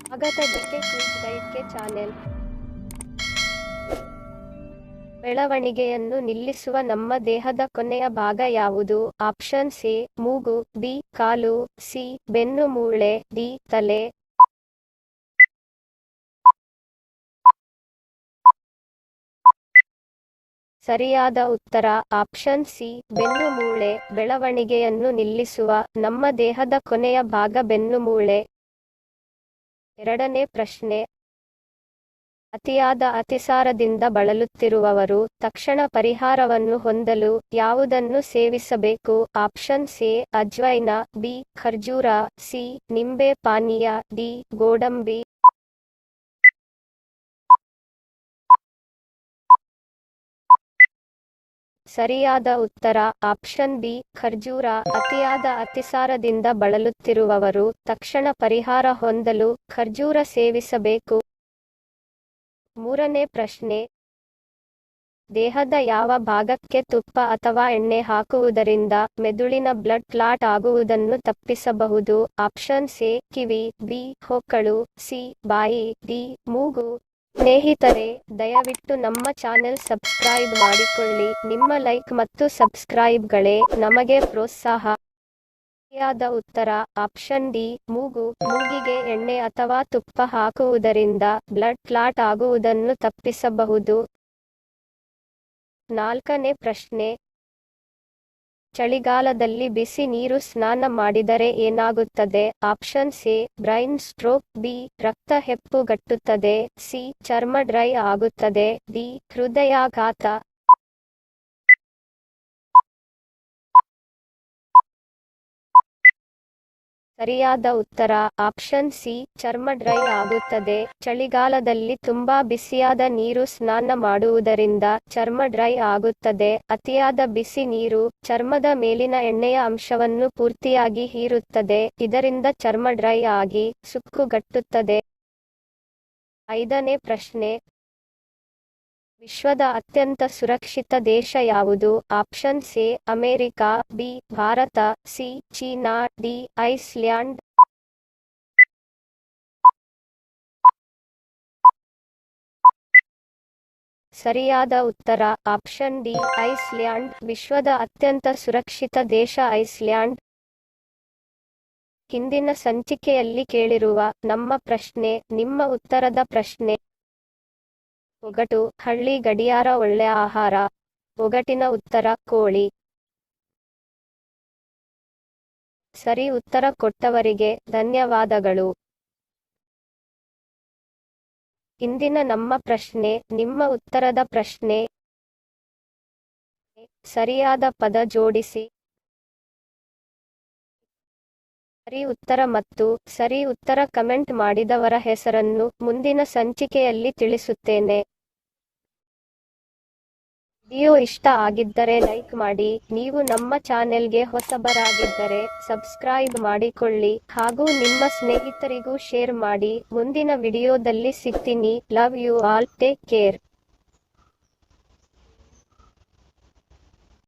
ಸ್ವಾಗತ GK quiz ಗೈಡ್ಗೆ channel. ಬೆಳವಣಿಗೆಯನ್ನು ನಿಲ್ಲಿಸುವ ನಮ್ಮ ದೇಹದ ಕೊನೆಯ ಭಾಗ ಯಾವುದು? ಆಪ್ಷನ್ಸ್ ಎ ಮೂಗು, ಬಿ ಕಾಲು, ಸಿ ಬೆನ್ನು ಮೂಳೆ, ಡಿ ತಲೆ. ಸರಿಯಾದ ಉತ್ತರ ಆಪ್ಷನ್ ಸಿ ಬೆನ್ನು ಮೂಳೆ. ಬೆಳವಣಿಗೆಯನ್ನು ನಿಲ್ಲಿಸುವ ನಮ್ಮ ದೇಹದ ಕೊನೆಯ ಭಾಗ ಬೆನ್ನು ಮೂಳೆ. ಎರಡನೇ ಪ್ರಶ್ನೆ. ಅತಿಯಾದ ಅತಿಸಾರದಿಂದ ಬಳಲುತ್ತಿರುವವರು ತಕ್ಷಣ ಪರಿಹಾರವನ್ನು ಹೊಂದಲು ಯಾವುದನ್ನು ಸೇವಿಸಬೇಕು? ಆಪ್ಷನ್ಸ್ ಎ ಅಜ್ವೈನ, ಬಿ ಖರ್ಜೂರ, ಸಿ ನಿಂಬೆ ಪಾನೀಯ, ಡಿ ಗೋಡಂಬಿ. ಸರಿಯಾದ ಉತ್ತರ ಆಪ್ಷನ್ ಬಿ ಖರ್ಜೂರ. ಅತಿಯಾದ ಅತಿಸಾರದಿಂದ ಬಳಲುತ್ತಿರುವವರು ತಕ್ಷಣ ಪರಿಹಾರ ಹೊಂದಲು ಖರ್ಜೂರ ಸೇವಿಸಬೇಕು. ಮೂರನೇ ಪ್ರಶ್ನೆ. ದೇಹದ ಯಾವ ಭಾಗಕ್ಕೆ ತುಪ್ಪ ಅಥವಾ ಎಣ್ಣೆ ಹಾಕುವುದರಿಂದ ಮೆದುಳಿನ ಬ್ಲಡ್ ಕ್ಲಾಟ್ ಆಗುವುದನ್ನು ತಪ್ಪಿಸಬಹುದು? ಆಪ್ಷನ್ಸ್ ಎ ಕಿವಿ, ಬಿ ಹೊಕ್ಕಳು, ಸಿ ಬಾಯಿ, ಡಿ ಮೂಗು. ಸ್ನೇಹಿತರೆ, ದಯವಿಟ್ಟು ನಮ್ಮ ಚಾನೆಲ್ ಸಬ್ಸ್ಕ್ರೈಬ್ ಮಾಡಿಕೊಳ್ಳಿ. ನಿಮ್ಮ ಲೈಕ್ ಮತ್ತು ಸಬ್ಸ್ಕ್ರೈಬ್ಗಳೇ ನಮಗೆ ಪ್ರೋತ್ಸಾಹ. ಸರಿಯಾದ ಉತ್ತರ ಆಪ್ಷನ್ ಡಿ ಮೂಗು. ಮೂಗಿಗೆ ಎಣ್ಣೆ ಅಥವಾ ತುಪ್ಪ ಹಾಕುವುದರಿಂದ ಬ್ಲಡ್ ಕ್ಲಾಟ್ ಆಗುವುದನ್ನು ತಪ್ಪಿಸಬಹುದು. ನಾಲ್ಕನೇ ಪ್ರಶ್ನೆ. ಚಳಿಗಾಲದಲ್ಲಿ ಬಿಸಿ ನೀರು ಸ್ನಾನ ಮಾಡಿದರೆ ಏನಾಗುತ್ತದೆ? Options A brain stroke, B ರಕ್ತ ಹೆಪ್ಪುಗಟ್ಟುತ್ತದೆ, ಸಿ ಚರ್ಮ ಡ್ರೈ ಆಗುತ್ತದೆ, ಡಿ ಹೃದಯಾಘಾತ. ಸರಿಯಾದ ಉತ್ತರ ಆಪ್ಷನ್ ಸಿ ಚರ್ಮ ಡ್ರೈ ಆಗುತ್ತದೆ. ಚಳಿಗಾಲದಲ್ಲಿ ತುಂಬಾ ಬಿಸಿಯಾದ ನೀರು ಸ್ನಾನ ಮಾಡುವುದರಿಂದ ಚರ್ಮ ಡ್ರೈ ಆಗುತ್ತದೆ. ಅತಿಯಾದ ಬಿಸಿ ನೀರು ಚರ್ಮದ ಮೇಲಿನ ಎಣ್ಣೆಯ ಅಂಶವನ್ನು ಪೂರ್ತಿಯಾಗಿ ಹೀರುತ್ತದೆ. ಇದರಿಂದ ಚರ್ಮ ಡ್ರೈ ಆಗಿ ಸುಕ್ಕುಗಟ್ಟುತ್ತದೆ. ಐದನೇ ಪ್ರಶ್ನೆ. ವಿಶ್ವದ ಅತ್ಯಂತ ಸುರಕ್ಷಿತ ದೇಶ ಯಾವುದು? Options A America, B Bharat, C China, D Iceland. ಸರಿಯಾದ ಉತ್ತರ ಆಪ್ಷನ್ ಡಿ ಐಸ್ಲ್ಯಾಂಡ್. ವಿಶ್ವದ ಅತ್ಯಂತ ಸುರಕ್ಷಿತ ದೇಶ ಐಸ್ಲ್ಯಾಂಡ್. ಹಿಂದಿನ ಸಂಚಿಕೆಯಲ್ಲಿ ಕೇಳಿರುವ ನಮ್ಮ ಪ್ರಶ್ನೆ ನಿಮ್ಮ ಉತ್ತರದ ಪ್ರಶ್ನೆ. ಒಗಟು: ಹಳ್ಳಿ ಗಡಿಯಾರ ಒಳ್ಳೆ ಆಹಾರ. ಒಗಟಿನ ಉತ್ತರ ಕೋಳಿ. ಸರಿ ಉತ್ತರ ಕೊಟ್ಟವರಿಗೆ ಧನ್ಯವಾದಗಳು. ಇಂದಿನ ನಮ್ಮ ಪ್ರಶ್ನೆ ನಿಮ್ಮ ಉತ್ತರದ ಪ್ರಶ್ನೆ. ಸರಿಯಾದ ಪದ ಜೋಡಿಸಿ. ಸರಿ ಉತ್ತರ ಮತ್ತು ಸರಿ ಉತ್ತರ ಕಮೆಂಟ್ ಮಾಡಿದವರ ಹೆಸರನ್ನು ಮುಂದಿನ ಸಂಚಿಕೆಯಲ್ಲಿ ತಿಳಿಸುತ್ತೇನೆ. ವಿಡಿಯೋ ಇಷ್ಟ ಆಗಿದ್ದರೆ ಲೈಕ್ ಮಾಡಿ. ನೀವು ನಮ್ಮ ಚಾನೆಲ್ಗೆ ಹೊಸಬರಾಗಿದ್ದರೆ ಸಬ್ಸ್ಕ್ರೈಬ್ ಮಾಡಿಕೊಳ್ಳಿ ಹಾಗೂ ನಿಮ್ಮ ಸ್ನೇಹಿತರಿಗೂ ಶೇರ್ ಮಾಡಿ. ಮುಂದಿನ ವಿಡಿಯೋದಲ್ಲಿ ಸಿಗ್ತೀನಿ. Love you all. Take care.